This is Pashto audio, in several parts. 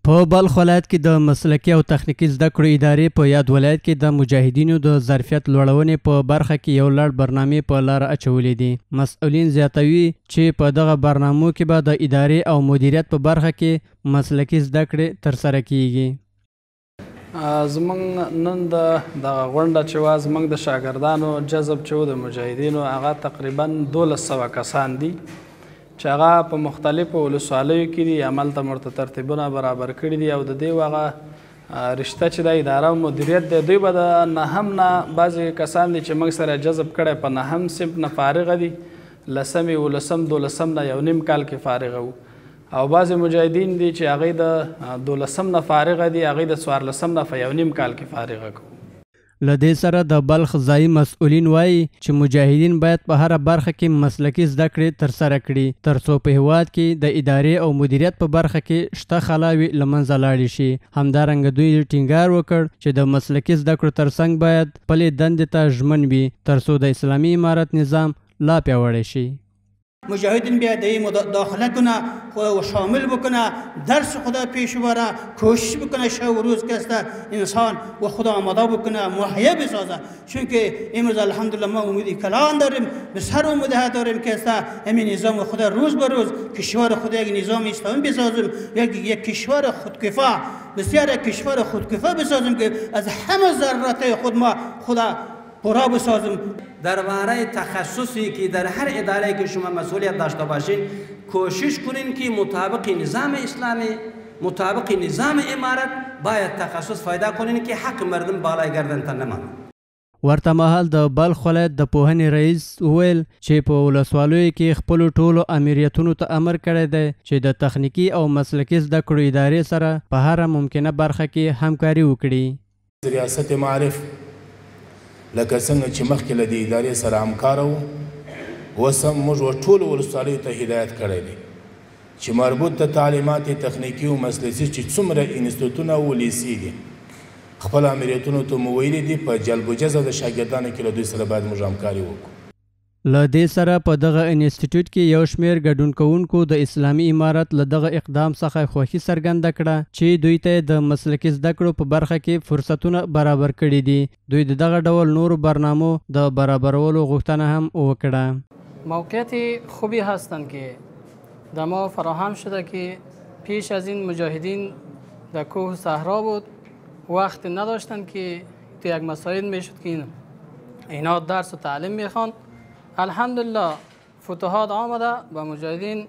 په بلخ ولایت کې د مسلکي او تخنیکي زده کړو ادارې په یاد ولایت کې د مجاهدینو د ظرفیت لوړونې په برخه کې یو لړ برنامې په لاره اچولې دي. مسؤلین زیاتوي چې په دغه برنامو کې به د ادارې او مدیریت په برخه کې مسلکي زده کړې ترسره کیږي. زمونږ نن دغه غونډه چې وه زمونږ د شاګردانو جذب چې و د مجاهدینو هغه تقریبا 1200 کسان دي چې هغه په مختلفو ولسوالیو کې دي. هملته ورته ترتیبونه برابر کړي دي او د دې هغه رشته چې د اداره او مدیریت دی دوی به د نهم نه بعضې کسان دي چې موږ سره جذب کړی په نهم صنف نه فارغه دي، لسم، ولسم، دولسم نه 1.5 کال کې فارغه وو او بعضې مجاهدین دي چې هغوی د 12 نه فارغه دي، هغوی د 14 نه په 1.5 کال کې فارغه کوو. له دې سره د بلخ ځایي مسؤلین وایي چې مجاهدین باید په هره برخه کې مسلکي زده کړې ترسره کړي ترڅو په هیواد کې د ادارې او مدیریت په برخه کې شته خلاوې له منځه لاړې شي. همدارنګه دوی ټینګار وکړ چې د مسلکي زده کړو ترڅنګ باید خپلې دندې ته ژمن وي ترڅو د اسلامي امارت نظام لا پیاوړی شي. مجاهدین بیا در داخله کنه خود شامل بکنه، درس خدا پیش بره، کوشش بکنه شب و روز که انسان و خدا آماده بکنه مهیا بسازه. چون که امروز الحمدلله ما امیدی کلان داریم، بسر امیده داریم که همین نظام خدا روز به روز کشور خدا یک نظام اسلامی بسازیم، یک کشور خودکفا، بسیار یک کشور خودکفا بسازیم که از همه ضرورت خود ما خدا پورا بسازیم. درباره تخصصی که در هر اداره که شما مسئولیت داشته باشین کوشش کنین که مطابق نظام اسلامی، مطابق نظام امارت باید تخصص پیدا کنین که حق مردم بالای گردن ته نمانه. ورته مهال د بلخ ولایت د پوهنې رئیس وویل چې په ولسوالیو کې خپلو ټولو امریتونو ته امر کړی دی چې د تخنیکي او مسلکي زده کړو ادارې سره په هره ممکنه برخه کې همکاري وکړي. ریاست معارف لکه څنګه چې مخکې له دې ادارې سره همکاره وو، اوس هم موږ ټولو ولسوالیو ته هدایت کړی دی چې مربوط د تعلیمات تخنیکي او مسلکي چې څومره انسټیټونه او لیسې دي خپل امریتونو ته مو ویلي دي په جلب و جذب د شاګردانو کې له دوی سره باید موږ همکاري وکړو. له دې سره په دغه انسټیټیوټ کې یو شمېر ګډون کوونکو د اسلامي امارت له دغه اقدام څخه خوښي څرګنده کړه چې دوی ته د مسلکي زده کړو په برخه کې فرصتونه برابر کړي دي. دوی د دغه ډول نورو برنامو د برابرولو غوښتنه هم وکړه. موقعیت خوبی هستند که در ما فراهم شده که پیش از این مجاهدین در کوه صحرا بود، وقت نداشتند که تو یک مسائل میشد که اینا درس و تعلیم میخوان. الحمدلله فتوحات آمده به مجاهدین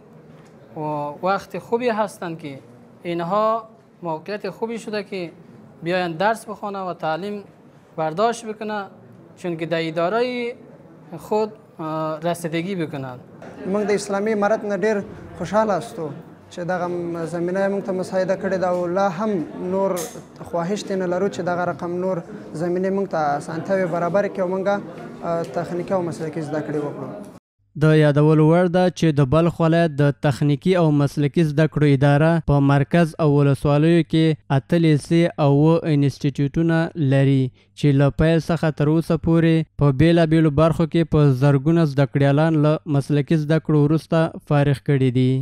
و وقت خوبی هستند که اینها موقعیت خوبی شده که بیاین درس بخونه و تعلیم برداشت بکنه چون که در اداره خود رسیدگی بکنند. موږ د اسلامي امارت نه ډیر خوشحاله استو چې دغه زمینه موږ ته مساعده کړې ده او لا هم نور خواهش ترې لرو چې دغه رقم نور زمینې موږ ته اسانتیاوې برابرې کړي او موږ تخنیکي او مسلکي زده کړې وکړو. د یادولو وړ ده چې د بلخ ولایت د تخنیکي او مسلکي زده کړو اداره په مرکز او ولسوالیو کې 8 لیسې او 7 انسټیټیوټونه لري چې له پیل څخه تر اوسه پورې په بیلابیلو برخو کې په زرګونه زده کړیالان له مسلکي زده کړو وروسته فارغ کړي دي.